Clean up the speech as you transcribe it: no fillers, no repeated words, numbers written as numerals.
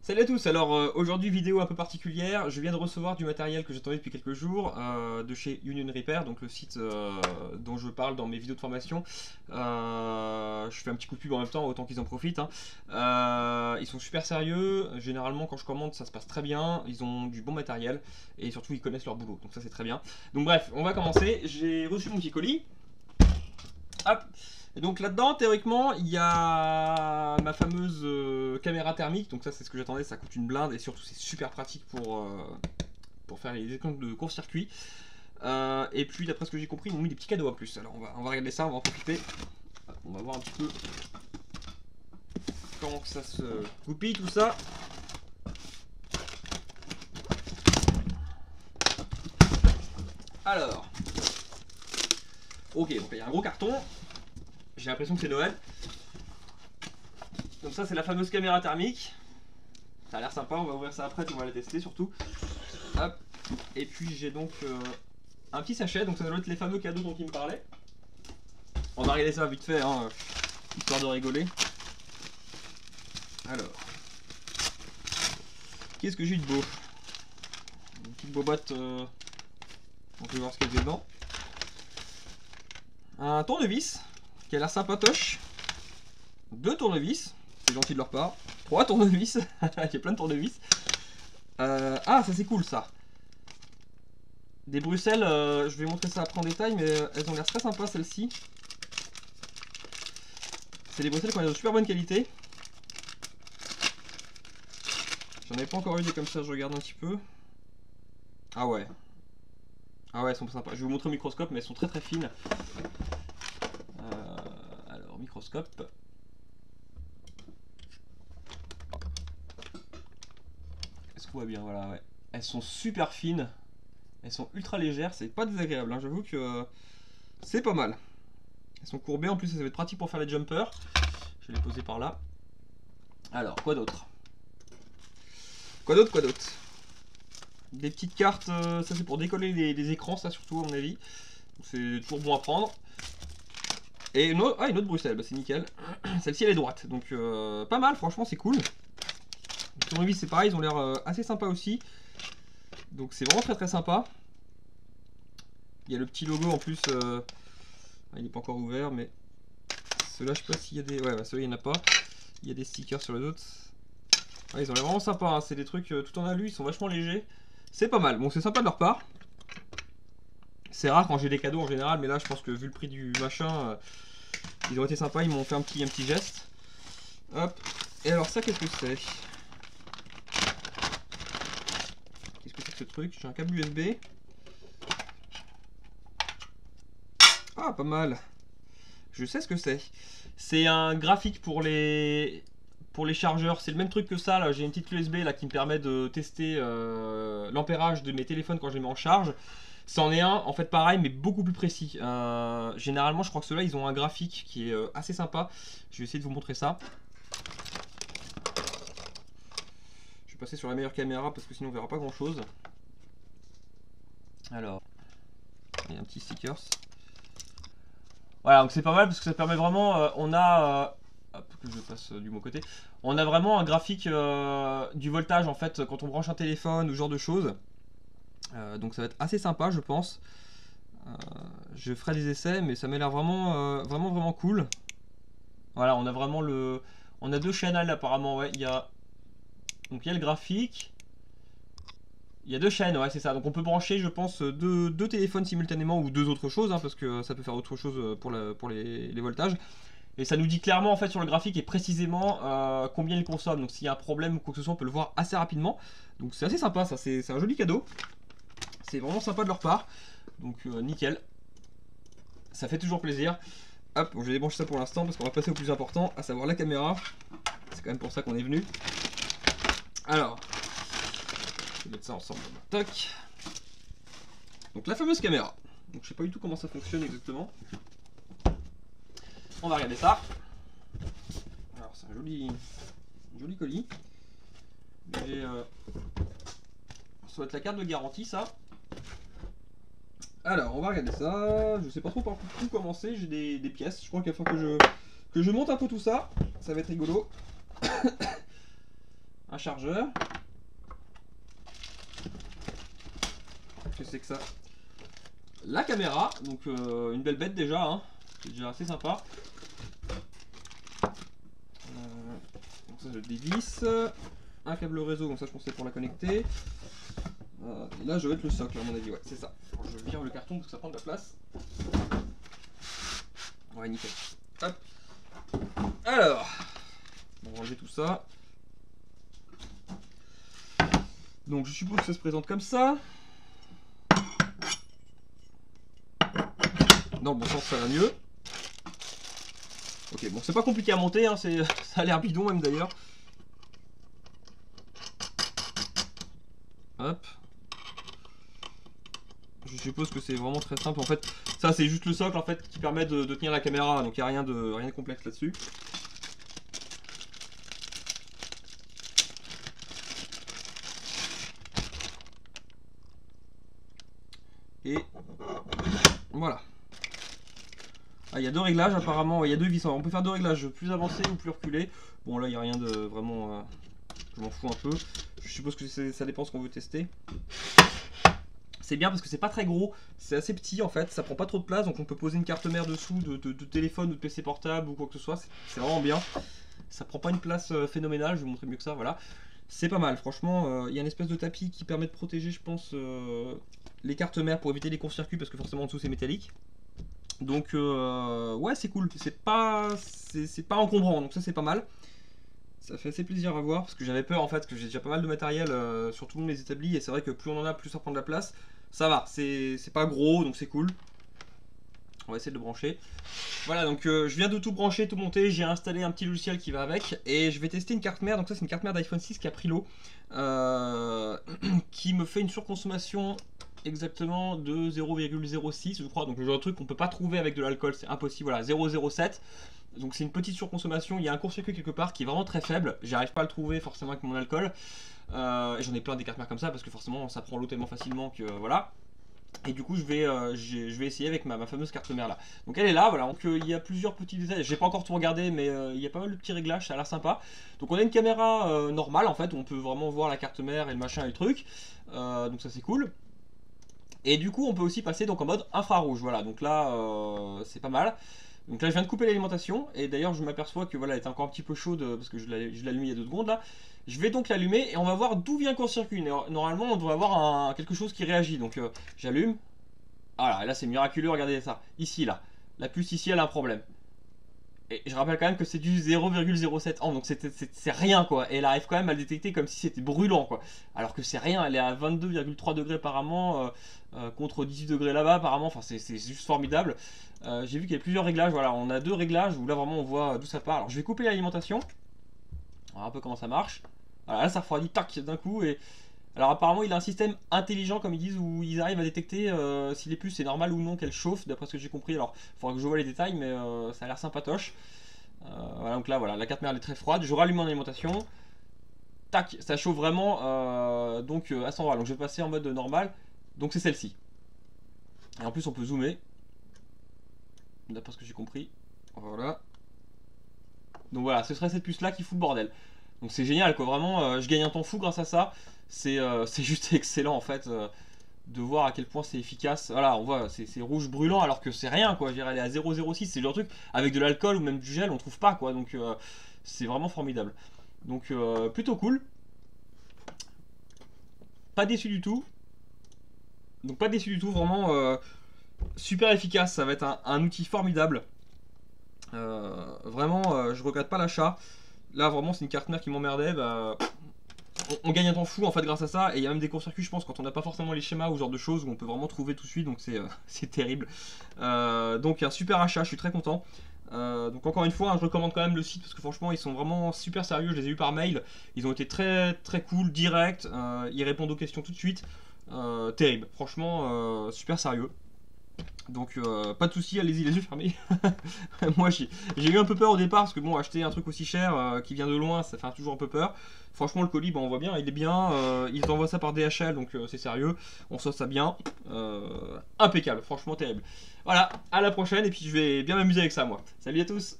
Salut à tous, alors aujourd'hui vidéo un peu particulière, je viens de recevoir du matériel que j'attendais depuis quelques jours de chez Union Repair, donc le site dont je parle dans mes vidéos de formation. Je fais un petit coup de pub en même temps, autant qu'ils en profitent, hein. Ils sont super sérieux, généralement quand je commande ça se passe très bien, ils ont du bon matériel et surtout ils connaissent leur boulot, donc ça c'est très bien. Donc bref, on va commencer, j'ai reçu mon petit colis. Hop. Et donc là-dedans, théoriquement, il y a ma fameuse caméra thermique. Donc ça, c'est ce que j'attendais. Ça coûte une blinde et surtout, c'est super pratique pour faire les décomptes de court-circuit. Et puis, d'après ce que j'ai compris, ils m'ont mis des petits cadeaux en plus. Alors, on va regarder ça, on va en profiter. On va voir un petit peu comment que ça se goupille tout ça. Alors, ok, donc il y a un gros carton. J'ai l'impression que c'est Noël. Donc ça c'est la fameuse caméra thermique. Ça a l'air sympa, on va ouvrir ça après, on va la tester surtout. Hop. Et puis j'ai donc un petit sachet, donc ça doit être les fameux cadeaux dont il me parlait. On va regarder ça vite fait, hein, histoire de rigoler. Alors, qu'est-ce que j'ai eu de beau? Une petite bobotte, on peut voir ce qu'il y a dedans. Un tournevis qui a l'air sympatoche. 2 tournevis, c'est gentil de leur part. 3 tournevis, il y a plein de tournevis. Ah, ça c'est cool ça. Des Bruxelles, je vais montrer ça après en détail, mais elles ont l'air très sympas celles-ci. C'est des Bruxelles qui ont de super bonne qualité. J'en avais pas encore eu des comme ça, je regarde un petit peu. Ah ouais. Ah ouais, elles sont sympas. Je vais vous montrer au microscope, mais elles sont très très fines. Alors, microscope. Est-ce qu'on voit bien? Voilà, ouais. Elles sont super fines. Elles sont ultra légères, c'est pas désagréable, hein. J'avoue que c'est pas mal. Elles sont courbées, en plus ça va être pratique pour faire les jumpers. Je vais les poser par là. Alors, quoi d'autre? Quoi d'autre? Des petites cartes, ça c'est pour décoller les écrans, ça surtout à mon avis. C'est toujours bon à prendre. Et une autre Bruxelles, bah, c'est nickel. Celle-ci elle est droite, donc pas mal, franchement c'est cool. Les tournevis c'est pareil, ils ont l'air assez sympas aussi. Donc c'est vraiment très très sympa. Il y a le petit logo en plus, il n'est pas encore ouvert, mais ceux-là je sais pas s'il y a des... Ouais, bah, ceux-là il n'y en a pas. Il y a des stickers sur les autres. Ouais, ils ont l'air vraiment sympas, hein. C'est des trucs tout en alu, ils sont vachement légers. C'est pas mal, bon c'est sympa de leur part. C'est rare quand j'ai des cadeaux en général, mais là je pense que vu le prix du machin, ils ont été sympas, ils m'ont fait un petit geste. Hop, et alors ça qu'est-ce que c'est? Qu'est-ce que c'est que ce truc? J'ai un câble USB. Ah, pas mal. Je sais ce que c'est. C'est un graphique pour les chargeurs. C'est le même truc que ça. Là, j'ai une petite clé USB là qui me permet de tester l'ampérage de mes téléphones quand je les mets en charge. C'en est un, en fait, pareil, mais beaucoup plus précis. Généralement, je crois que ceux-là, ils ont un graphique qui est assez sympa. Je vais essayer de vous montrer ça. Je vais passer sur la meilleure caméra parce que sinon on verra pas grand-chose. Alors, il y a un petit stickers. Voilà, donc c'est pas mal parce que ça permet vraiment, on a, hop, que je passe du bon côté, on a vraiment un graphique du voltage en fait quand on branche un téléphone ou ce genre de choses. Donc ça va être assez sympa je pense. Je ferai des essais mais ça m'a l'air vraiment, vraiment cool. Voilà, on a vraiment on a 2 channels apparemment, ouais, donc il y a le graphique. Il y a 2 chaînes, ouais, c'est ça. Donc on peut brancher, je pense, deux téléphones simultanément ou 2 autres choses, hein, parce que ça peut faire autre chose pour les voltages. Et ça nous dit clairement, en fait, sur le graphique et précisément combien il consomme. Donc s'il y a un problème ou quoi que ce soit, on peut le voir assez rapidement. Donc c'est assez sympa, ça. C'est un joli cadeau. C'est vraiment sympa de leur part. Donc nickel. Ça fait toujours plaisir. Hop, bon, je vais débrancher ça pour l'instant parce qu'on va passer au plus important, à savoir la caméra. C'est quand même pour ça qu'on est venu. Alors... Je vais mettre ça ensemble. Tac. Donc la fameuse caméra. Donc je sais pas du tout comment ça fonctionne exactement. On va regarder ça. Alors c'est un joli colis. Ça doit être la carte de garantie ça. Alors on va regarder ça. Je sais pas trop par où commencer. J'ai des pièces. Je crois qu'il va falloir que je monte un peu tout ça. Ça va être rigolo. un chargeur. Qu'est-ce que c'est que ça? La caméra, donc une belle bête déjà, hein. C'est déjà assez sympa. Donc ça je le dévisse. Un câble réseau, donc ça je pense que c'est pour la connecter. Et là je vais mettre le socle à mon avis, ouais c'est ça. Alors, je vire le carton parce que ça prend de la place. Ouais nickel. Hop. Alors, on va enlever tout ça. Donc je suppose que ça se présente comme ça. Dans le bon sens ça va mieux. Ok bon c'est pas compliqué à monter, hein, ça a l'air bidon même d'ailleurs. Hop. Je suppose que c'est vraiment très simple en fait. Ça c'est juste le socle en fait qui permet de tenir la caméra, donc il n'y a rien de complexe là-dessus. Et voilà. Ah, il y a deux réglages apparemment, il y a deux vis. On peut faire deux réglages plus avancés ou plus reculés. Bon là il n'y a rien de vraiment... je m'en fous un peu. Je suppose que ça dépend ce qu'on veut tester. C'est bien parce que c'est pas très gros, c'est assez petit en fait, ça prend pas trop de place, donc on peut poser une carte mère dessous de téléphone ou de PC portable ou quoi que ce soit, c'est vraiment bien. Ça prend pas une place phénoménale, je vais vous montrer mieux que ça, voilà. C'est pas mal, franchement, il y a une espèce de tapis qui permet de protéger, je pense, les cartes mères pour éviter les courts-circuits parce que forcément en dessous c'est métallique. Donc ouais c'est cool, c'est pas encombrant, donc ça c'est pas mal. Ça fait assez plaisir à voir parce que j'avais peur en fait que j'ai déjà pas mal de matériel sur tout le monde les établis et c'est vrai que plus on en a plus ça prend de la place. Ça va, c'est pas gros donc c'est cool. On va essayer de le brancher. Voilà donc je viens de tout brancher, tout monter, j'ai installé un petit logiciel qui va avec et je vais tester une carte mère. Donc ça c'est une carte mère d'iPhone 6 qui a pris l'eau qui me fait une surconsommation exactement de 0,06 je crois. Donc le genre de truc qu'on peut pas trouver avec de l'alcool, c'est impossible, voilà 0,07. Donc c'est une petite surconsommation, il y a un court-circuit quelque part qui est vraiment très faible, j'arrive pas à le trouver forcément avec mon alcool. Et j'en ai plein des cartes mères comme ça parce que forcément ça prend l'eau tellement facilement que voilà. Et du coup je vais essayer avec ma fameuse carte mère là. Donc elle est là, voilà, donc il y a plusieurs petits détails, j'ai pas encore tout regardé mais il y a pas mal de petits réglages, ça a l'air sympa. Donc on a une caméra normale en fait, où on peut vraiment voir la carte mère et le machin et le truc, donc ça c'est cool. Et du coup on peut aussi passer donc en mode infrarouge, voilà, donc là c'est pas mal. Donc là je viens de couper l'alimentation et d'ailleurs je m'aperçois que voilà elle est encore un petit peu chaude parce que je l'ai allumée il y a 2 secondes là. Je vais donc l'allumer et on va voir d'où vient le court-circuit. Normalement on doit avoir quelque chose qui réagit. Donc j'allume. Voilà, et là c'est miraculeux, regardez ça. Ici là, la puce ici elle a un problème. Et je rappelle quand même que c'est du 0,07 amps, donc c'est rien quoi. Et elle arrive quand même à le détecter comme si c'était brûlant quoi. Alors que c'est rien, elle est à 22,3 degrés apparemment, contre 18 degrés là-bas apparemment, enfin c'est juste formidable. J'ai vu qu'il y a plusieurs réglages, voilà, on a 2 réglages où là vraiment on voit d'où ça part. Alors je vais couper l'alimentation, voir un peu comment ça marche. Voilà, là ça refroidit, tac, d'un coup. Et alors apparemment il a un système intelligent comme ils disent où ils arrivent à détecter si les puces c'est normal ou non qu'elles chauffent d'après ce que j'ai compris. Alors il faudra que je vois les détails mais ça a l'air sympatoche. Voilà, donc là voilà, la carte mère elle est très froide, je rallume mon alimentation. Tac, ça chauffe vraiment donc à 100 watts. Donc je vais passer en mode normal, donc c'est celle-ci. Et en plus on peut zoomer, d'après ce que j'ai compris. Voilà. Donc voilà, ce serait cette puce là qui fout le bordel. Donc c'est génial quoi, vraiment je gagne un temps fou grâce à ça. C'est juste excellent en fait de voir à quel point c'est efficace. Voilà, on voit c'est rouge brûlant alors que c'est rien quoi, je dirais elle est à 0,06, c'est le genre de truc avec de l'alcool ou même du gel on trouve pas quoi, donc c'est vraiment formidable. Donc plutôt cool. Pas déçu du tout. Donc pas déçu du tout, vraiment super efficace, ça va être un outil formidable. Vraiment je regrette pas l'achat. Là vraiment c'est une carte mère qui m'emmerdait, bah, on gagne un temps fou en fait grâce à ça. Et il y a même des courts-circuits je pense quand on n'a pas forcément les schémas ou ce genre de choses où on peut vraiment trouver tout de suite, donc c'est terrible. Donc un super achat, je suis très content. Donc encore une fois hein, je recommande quand même le site parce que franchement ils sont vraiment super sérieux, je les ai eu par mail, ils ont été très très cool, direct, ils répondent aux questions tout de suite, terrible, franchement super sérieux. Donc pas de soucis, allez-y les yeux fermés. Moi j'ai eu un peu peur au départ parce que bon, acheter un truc aussi cher qui vient de loin ça fait toujours un peu peur. Franchement le colis bah, on voit bien, il est bien, ils envoient ça par DHL donc c'est sérieux, on sauce ça bien, impeccable, franchement terrible. Voilà, à la prochaine et puis je vais bien m'amuser avec ça moi. Salut à tous.